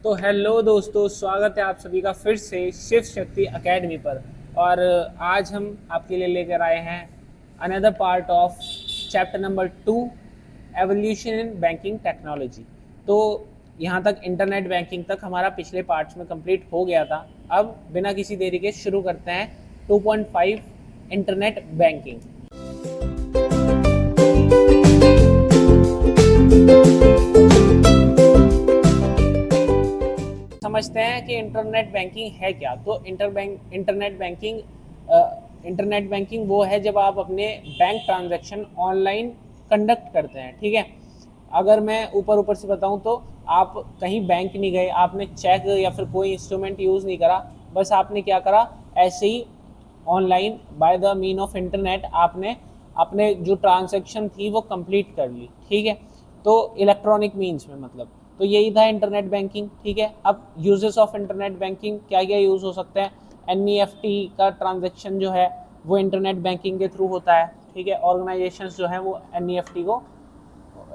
तो हेलो दोस्तों, स्वागत है आप सभी का फिर से शिव शक्ति एकेडमी पर। और आज हम आपके लिए लेकर आए हैं another part of chapter number 2, evolution in banking technology. तो यहाँ तक इंटरनेट बैंकिंग तक हमारा पिछले पार्ट्स में कंप्लीट हो गया था। अब बिना किसी देरी के शुरू करते हैं 2.5 इंटरनेट बैंकिंग। समझते हैं कि इंटरनेट बैंकिंग है क्या। तो इंटरनेट बैंकिंग वो है जब आप अपने बैंक ट्रांजैक्शन ऑनलाइन कंडक्ट करते हैं। ठीक है, अगर मैं ऊपर ऊपर से बताऊं तो आप कहीं बैंक नहीं गए, आपने चेक या फिर कोई इंस्ट्रूमेंट यूज़ नहीं करा, बस आपने क्या करा, ऐसे ही online by the mean of internet आपने अपने जो ट्रांजैक्शन थी वो कंप्लीट कर ली। ठीक है, तो इलेक्ट्रॉनिक मीन्स में मतलब तो यही था इंटरनेट बैंकिंग। ठीक है, अब यूजेस ऑफ इंटरनेट बैंकिंग क्या क्या यूज़ हो सकते हैं। एनईएफटी का ट्रांजैक्शन जो है वो इंटरनेट बैंकिंग के थ्रू होता है। ठीक है, ऑर्गेनाइजेशंस जो है वो एनईएफटी को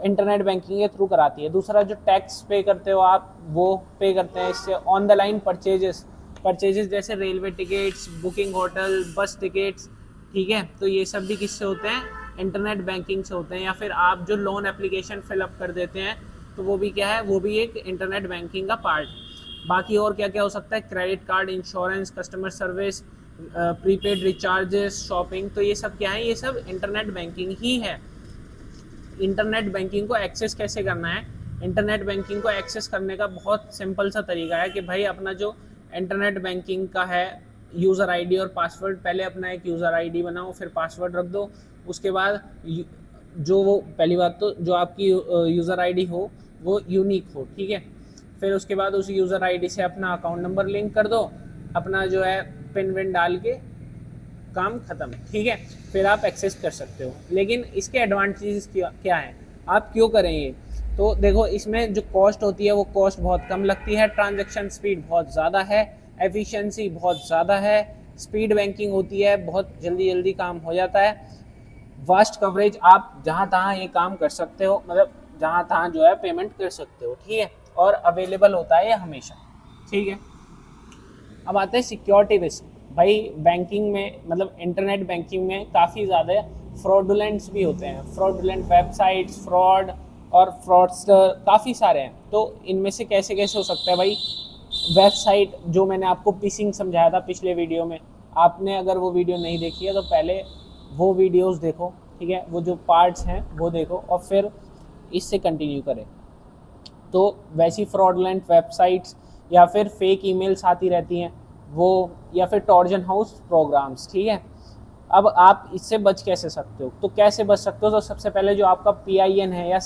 इंटरनेट बैंकिंग के थ्रू कराती है। दूसरा, जो टैक्स पे करते हो आप वो पे करते हैं इससे। ऑन द लाइन परचेजेस जैसे रेलवे टिकट्स, बुकिंग होटल, बस टिकट्स। ठीक है, तो ये सब भी किससे होते हैं, इंटरनेट बैंकिंग से होते हैं। या फिर आप जो लोन एप्लीकेशन फिलअप कर देते हैं तो वो भी क्या है, वो भी एक इंटरनेट बैंकिंग का पार्ट। बाकी और क्या क्या हो सकता है, credit card, insurance, customer service, prepaid recharges, shopping. तो ये सब क्या है, ये सब इंटरनेट बैंकिंग ही है। इंटरनेट बैंकिंग को एक्सेस कैसे करना है, इंटरनेट बैंकिंग को एक्सेस करने का बहुत सिंपल सा तरीका है कि भाई अपना जो इंटरनेट बैंकिंग का है यूज़र आईडी और पासवर्ड, पहले अपना एक यूज़र आईडी बनाओ, फिर पासवर्ड रख दो। उसके बाद जो वो पहली बात तो जो आपकी यूज़र आईडी हो वो यूनिक हो। ठीक है, फिर उसके बाद उस यूज़र आईडी से अपना अकाउंट नंबर लिंक कर दो, अपना जो है पिन विन डाल के काम खत्म। ठीक है, फिर आप एक्सेस कर सकते हो। लेकिन इसके एडवांटेजेस क्या हैं, आप क्यों करें ये। तो देखो, इसमें जो कॉस्ट होती है वो कॉस्ट बहुत कम लगती है, ट्रांजैक्शन स्पीड बहुत ज़्यादा है, एफिशिएंसी बहुत ज़्यादा है, स्पीड बैंकिंग होती है, बहुत जल्दी जल्दी काम हो जाता है। वास्ट कवरेज, आप जहाँ तहाँ ये काम कर सकते हो, मतलब जहाँ तहाँ जो है पेमेंट कर सकते हो। ठीक है, और अवेलेबल होता है ये हमेशा। ठीक है, अब आते हैं सिक्योरिटी रिस्क। भाई बैंकिंग में मतलब इंटरनेट बैंकिंग में काफ़ी ज़्यादा फ्रॉडुलेंट्स भी होते हैं, फ्रॉडुलेंट वेबसाइट्स, फ्रॉड और फ्रॉडस्टर काफ़ी सारे हैं। तो इनमें से कैसे कैसे हो सकता है भाई, वेबसाइट जो मैंने आपको फिशिंग समझाया था पिछले वीडियो में, आपने अगर वो वीडियो नहीं देखी है तो पहले वो वीडियोस देखो। ठीक है, वो जो पार्ट्स हैं वो देखो और फिर इससे कंटिन्यू करें। तो वैसी फ्रॉडलेंट वेबसाइट्स या फिर फेक ईमेल्स आती रहती हैं वो, या फिर टॉर्जन हाउस प्रोग्राम्स। ठीक है, अब आप इससे बच कैसे सकते हो, तो कैसे बच सकते हो, तो सबसे पहले जो आपका PIN है या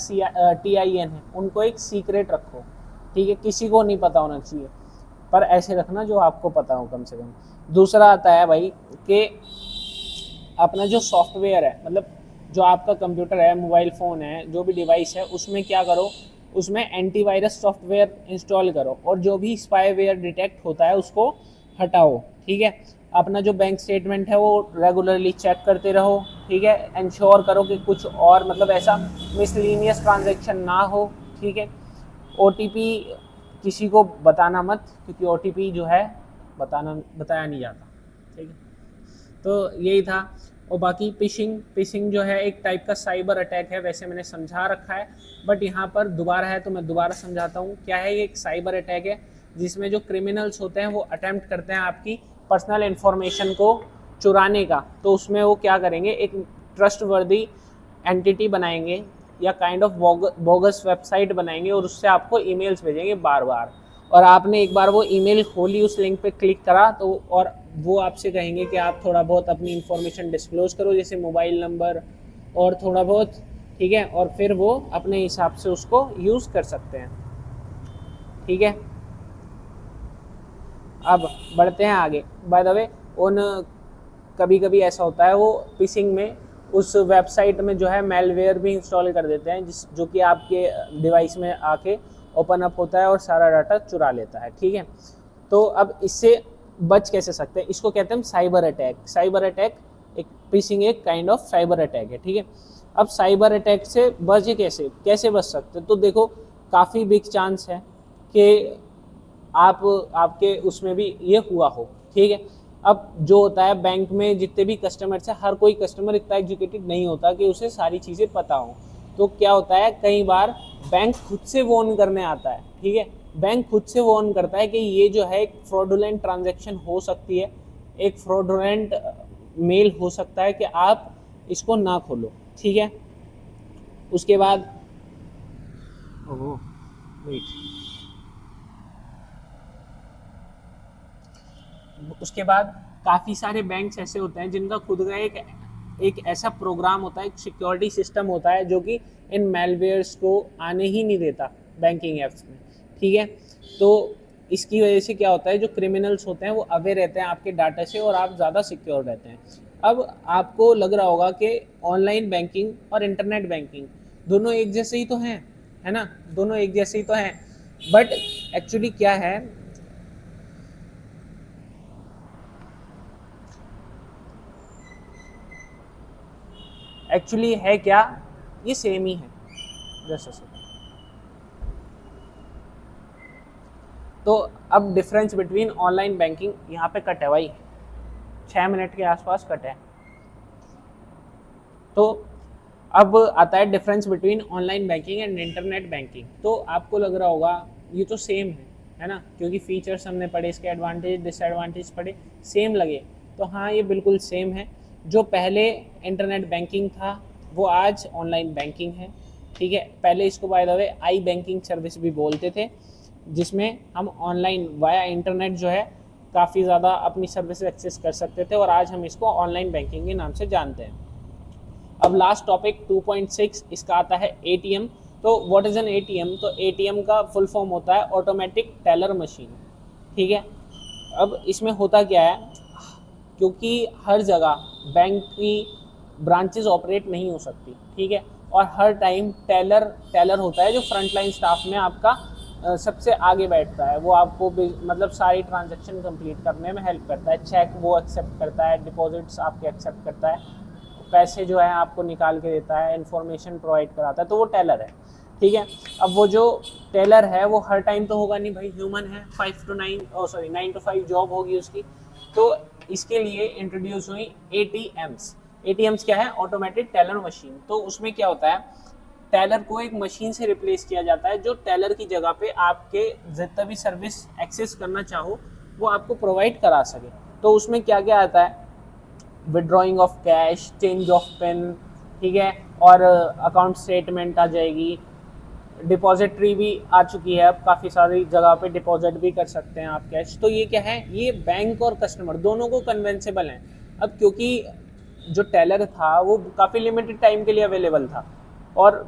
TIN है उनको एक सीक्रेट रखो। ठीक है, किसी को नहीं पता होना चाहिए, पर ऐसे रखना जो आपको पता हो कम से कम। दूसरा आता है भाई कि अपना जो सॉफ्टवेयर है, मतलब जो आपका कंप्यूटर है, मोबाइल फ़ोन है, जो भी डिवाइस है, उसमें क्या करो, उसमें एंटीवायरस सॉफ्टवेयर इंस्टॉल करो और जो भी स्पाईवेयर डिटेक्ट होता है उसको हटाओ। ठीक है, अपना जो बैंक स्टेटमेंट है वो रेगुलरली चेक करते रहो। ठीक है, इंश्योर करो कि कुछ और मतलब ऐसा मिसलिनियस ट्रांजैक्शन ना हो। ठीक है, OTP किसी को बताना मत, क्योंकि OTP जो है बताया नहीं जाता। ठीक है, तो यही था। और बाकी पिशिंग जो है एक टाइप का साइबर अटैक है, वैसे मैंने समझा रखा है बट यहाँ पर दोबारा है तो मैं दोबारा समझाता हूँ क्या है। ये एक साइबर अटैक है जिसमें जो क्रिमिनल्स होते हैं वो अटेम्प्ट करते हैं आपकी पर्सनल इन्फॉर्मेशन को चुराने का। तो उसमें वो क्या करेंगे, एक ट्रस्ट वर्दी एंटिटी बनाएंगे या काइंड ऑफ बोगस वेबसाइट बनाएंगे और उससे आपको ईमेल्स भेजेंगे बार बार। और आपने एक बार वो ईमेल खोली, उस लिंक पे क्लिक करा तो और वो आपसे कहेंगे कि आप थोड़ा बहुत अपनी इन्फॉर्मेशन डिस्क्लोज करो, जैसे मोबाइल नंबर और थोड़ा बहुत। ठीक है, और फिर वो अपने हिसाब से उसको यूज़ कर सकते हैं। ठीक है, अब बढ़ते हैं आगे। बाय द वे, उन कभी कभी ऐसा होता है वो फिशिंग में उस वेबसाइट में जो है मेलवेयर भी इंस्टॉल कर देते हैं, जो कि आपके डिवाइस में आके ओपन अप होता है और सारा डाटा चुरा लेता है। ठीक है, तो अब इससे बच कैसे सकते हैं, इसको कहते हैं साइबर अटैक। साइबर अटैक एक फिशिंग एक काइंड ऑफ साइबर अटैक है। ठीक है, अब साइबर अटैक से बचे कैसे कैसे बच सकते हैं, तो देखो काफ़ी बिग चांस है कि आपके उसमें भी ये हुआ हो, ठीक है। अब जो होता है बैंक में जितने भी कस्टमर्स हैं, हर कोई कस्टमर इतना एजुकेटेड नहीं होता कि उसे सारी चीज़ें पता हो। तो क्या होता है, कई बार बैंक खुद से वॉर्न करने आता है, ठीक है। बैंक खुद से वॉर्न करता है कि ये जो है एक फ्रॉडुलेंट ट्रांजैक्शन हो सकती है, एक फ्रॉडुलेंट मेल हो सकता है कि आप इसको ना खोलो, ठीक है। उसके बाद ओह वेट उसके बाद काफ़ी सारे बैंक्स ऐसे होते हैं जिनका खुद का एक ऐसा प्रोग्राम होता है, एक सिक्योरिटी सिस्टम होता है जो कि इन मेलवेयर्स को आने ही नहीं देता बैंकिंग ऐप्स में, ठीक है। तो इसकी वजह से क्या होता है, जो क्रिमिनल्स होते हैं वो अवेयर रहते हैं आपके डाटा से और आप ज़्यादा सिक्योर रहते हैं। अब आपको लग रहा होगा कि ऑनलाइन बैंकिंग और इंटरनेट बैंकिंग दोनों एक जैसे ही तो हैं, है ना, दोनों एक जैसे ही तो हैं। बट एक्चुअली क्या है, एक्चुअली है क्या, ये सेम ही है जैसे से। तो अब डिफरेंस बिटवीन ऑनलाइन बैंकिंग, यहाँ पे कट है भाई, 6 मिनट के आसपास कट है। तो अब आता है difference between online banking and internet banking. तो आपको लग रहा होगा ये तो सेम है ना, क्योंकि फीचर्स हमने पढ़े, इसके एडवांटेज डिसएडवांटेज पढ़े, सेम लगे। तो हाँ, ये बिल्कुल सेम है। जो पहले इंटरनेट बैंकिंग था वो आज ऑनलाइन बैंकिंग है, ठीक है। पहले इसको by the way I banking service भी बोलते थे, जिसमें हम ऑनलाइन वाया इंटरनेट जो है काफ़ी ज़्यादा अपनी सर्विस एक्सेस कर सकते थे, और आज हम इसको ऑनलाइन बैंकिंग के नाम से जानते हैं। अब लास्ट टॉपिक 2.6, इसका आता है एटीएम। तो व्हाट इज़ एन एटीएम? तो एटीएम का फुल फॉर्म होता है ऑटोमेटिक टेलर मशीन, ठीक है। अब इसमें होता क्या है, क्योंकि हर जगह बैंक की ब्रांचेस ऑपरेट नहीं हो सकती, ठीक है, और हर टाइम टेलर होता है जो फ्रंटलाइन स्टाफ में आपका सबसे आगे बैठता है। वो आपको मतलब सारी ट्रांजैक्शन कंप्लीट करने में हेल्प करता है। चेक वो एक्सेप्ट करता है, डिपॉजिट्स आपके एक्सेप्ट करता है, पैसे जो है आपको निकाल के देता है, इन्फॉर्मेशन प्रोवाइड कराता है। तो वो टेलर है, ठीक है। अब वो जो टेलर है वो हर टाइम तो होगा नहीं भाई, ह्यूमन है, 9 to 5 जॉब होगी उसकी। तो इसके लिए इंट्रोड्यूस हुई एटीएम्स। एटीएम्स क्या है? Automated teller machine. तो उसमें क्या होता है, टेलर को एक मशीन से रिप्लेस किया जाता है जो टेलर की जगह पे आपके जितना भी सर्विस एक्सेस करना चाहो वो आपको प्रोवाइड करा सके। तो उसमें क्या क्या आता है, withdrawing of cash, change of pin, ठीक है, और अकाउंट स्टेटमेंट आ जाएगी, डिपॉजिटरी भी आ चुकी है, अब काफ़ी सारी जगह पे डिपॉजिट भी कर सकते हैं आप कैश। तो ये क्या है, ये बैंक और कस्टमर दोनों को कन्वेंसेबल है। अब क्योंकि जो टेलर था वो काफ़ी लिमिटेड टाइम के लिए अवेलेबल था और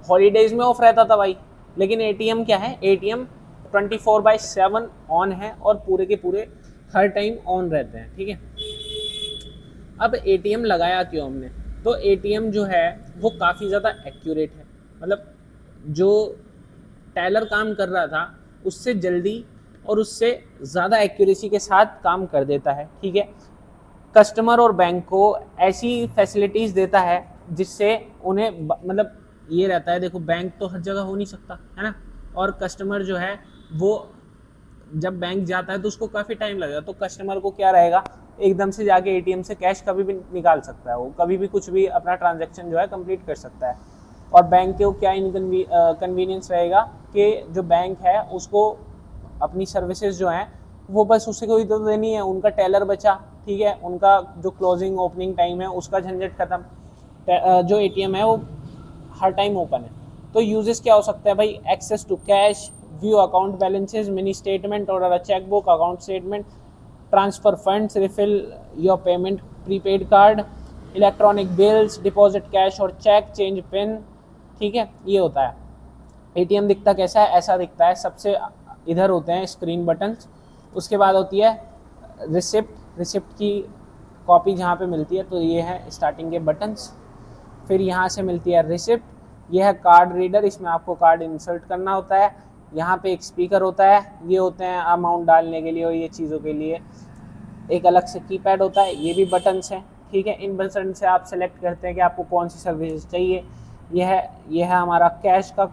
हॉलीडेज में ऑफ रहता था भाई, लेकिन एटीएम क्या है, एटीएम 24/7 ऑन है और पूरे के पूरे हर टाइम ऑन रहते हैं, ठीक है। अब एटीएम लगाया क्यों हमने? तो एटीएम जो है वो काफ़ी ज़्यादा एक्यूरेट है, मतलब जो टेलर काम कर रहा था उससे जल्दी और उससे ज़्यादा एक्यूरेसी के साथ काम कर देता है, ठीक है। कस्टमर और बैंक को ऐसी फैसिलिटीज़ देता है जिससे उन्हें मतलब ये रहता है, देखो बैंक तो हर जगह हो नहीं सकता, है ना, और कस्टमर जो है वो जब बैंक जाता है तो उसको काफ़ी टाइम लगेगा। तो कस्टमर को क्या रहेगा, एकदम से जाके एटीएम से कैश कभी भी निकाल सकता है, वो कभी भी कुछ भी अपना ट्रांजैक्शन जो है कंप्लीट कर सकता है। और बैंक को क्या कन्वीनियंस रहेगा कि जो बैंक है उसको अपनी सर्विसेज जो हैं वो बस उसे कोई तो देनी है, उनका टेलर बचा, ठीक है, उनका जो क्लोजिंग ओपनिंग टाइम है उसका झंझट खत्म, जो एटीएम है वो हर टाइम ओपन है। तो यूजेस क्या हो सकता है भाई, access to cash, view account balances, mini statement, order a chequebook, account statement, transfer funds, refill your payment prepaid card, electronic bills, deposit cash और चेक, चेंज पिन, ठीक है, ये होता है। एटीएम दिखता कैसा है, ऐसा दिखता है। सबसे इधर होते हैं स्क्रीन बटन्स, उसके बाद होती है रिसिप्ट की कॉपी जहाँ पे मिलती है, तो ये है स्टार्टिंग के बटन्स। फिर यहाँ से मिलती है रिसिप्ट, ये है कार्ड रीडर, इसमें आपको कार्ड इंसर्ट करना होता है। यहाँ पे एक स्पीकर होता है, ये होते हैं अमाउंट डालने के लिए और ये चीज़ों के लिए। एक अलग से कीपैड होता है, ये भी बटन्स हैं, ठीक है। इन बटन से आप सेलेक्ट करते हैं कि आपको कौन सी सर्विस चाहिए। यह है हमारा कैश का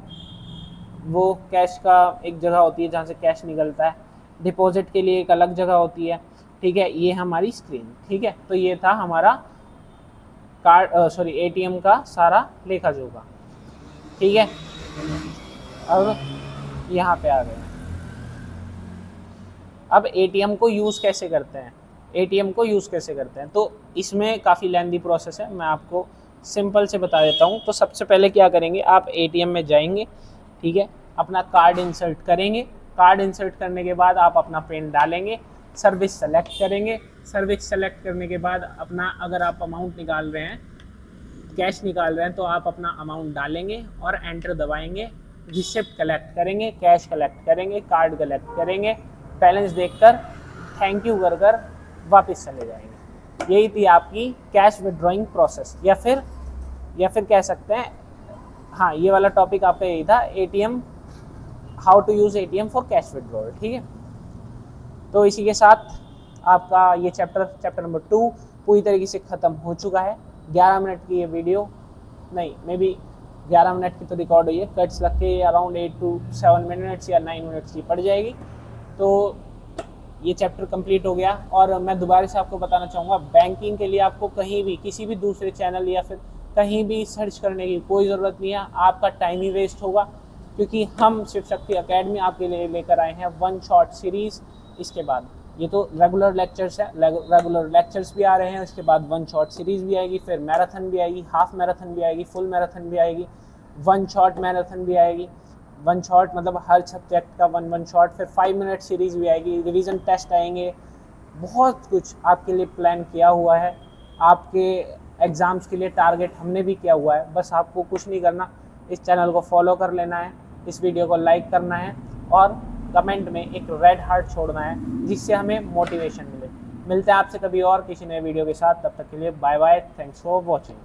वो कैश का एक जगह होती है जहाँ से कैश निकलता है, डिपॉजिट के लिए एक अलग जगह होती है, ठीक है। ये हमारी स्क्रीन, ठीक है। तो ये था हमारा एटीएम का सारा लेखा जोखा, ठीक है। अब यहाँ पे आ गए, अब एटीएम को यूज़ कैसे करते हैं, एटीएम को यूज़ कैसे करते हैं, तो इसमें काफ़ी लेंदी प्रोसेस है, मैं आपको सिंपल से बता देता हूँ। तो सबसे पहले क्या करेंगे, आप एटीएम में जाएंगे, ठीक है, अपना कार्ड इंसर्ट करेंगे, कार्ड इंसर्ट करने के बाद आप अपना पिन डालेंगे, सर्विस सेलेक्ट करेंगे, सर्विस सेलेक्ट करने के बाद अपना, अगर आप अमाउंट निकाल रहे हैं, कैश निकाल रहे हैं, तो आप अपना अमाउंट डालेंगे और एंटर दबाएंगे, रिसिप्ट कलेक्ट करेंगे, कैश कलेक्ट करेंगे, कार्ड कलेक्ट करेंगे, बैलेंस देखकर थैंक यू कर कर वापस चले जाएंगे। यही थी आपकी कैश विड्रॉइंग प्रोसेस, या फिर कह सकते हैं, हाँ, ये वाला टॉपिक आपका यही था, ATM, how to use ATM for cash withdrawal, ठीक है। तो इसी के साथ आपका ये चैप्टर नंबर 2 पूरी तरीके से ख़त्म हो चुका है। 11 मिनट की ये वीडियो, नहीं, मे बी 11 मिनट की तो रिकॉर्ड हुई है, कट्स लग के अराउंड 8 to 7 मिनट्स या 9 मिनट्स की पड़ जाएगी। तो ये चैप्टर कंप्लीट हो गया। और मैं दोबारा से आपको बताना चाहूँगा, बैंकिंग के लिए आपको कहीं भी किसी भी दूसरे चैनल या फिर कहीं भी सर्च करने की कोई ज़रूरत नहीं है, आपका टाइम ही वेस्ट होगा, क्योंकि हम शिव शक्ति एकेडमी आपके लिए लेकर आए हैं 1 शॉट सीरीज़। इसके बाद ये तो रेगुलर लेक्चर्स है, रेगुलर लेक्चर्स भी आ रहे हैं, उसके बाद 1 शॉट सीरीज़ भी आएगी, फिर मैराथन भी आएगी, हाफ मैराथन भी आएगी, फुल मैराथन भी आएगी, 1 शॉट मैराथन भी आएगी। 1 शॉट मतलब हर सब्जेक्ट का 1 शॉट, फिर 5 मिनट सीरीज़ भी आएगी, रिवीजन टेस्ट आएंगे, बहुत कुछ आपके लिए प्लान किया हुआ है। आपके एग्ज़ाम्स के लिए टारगेट हमने भी किया हुआ है, बस आपको कुछ नहीं करना, इस चैनल को फॉलो कर लेना है, इस वीडियो को लाइक करना है और कमेंट में एक रेड हार्ट छोड़ना है, जिससे हमें मोटिवेशन मिले। मिलते हैं आपसे कभी और किसी नए वीडियो के साथ, तब तक के लिए bye bye, thanks for watching.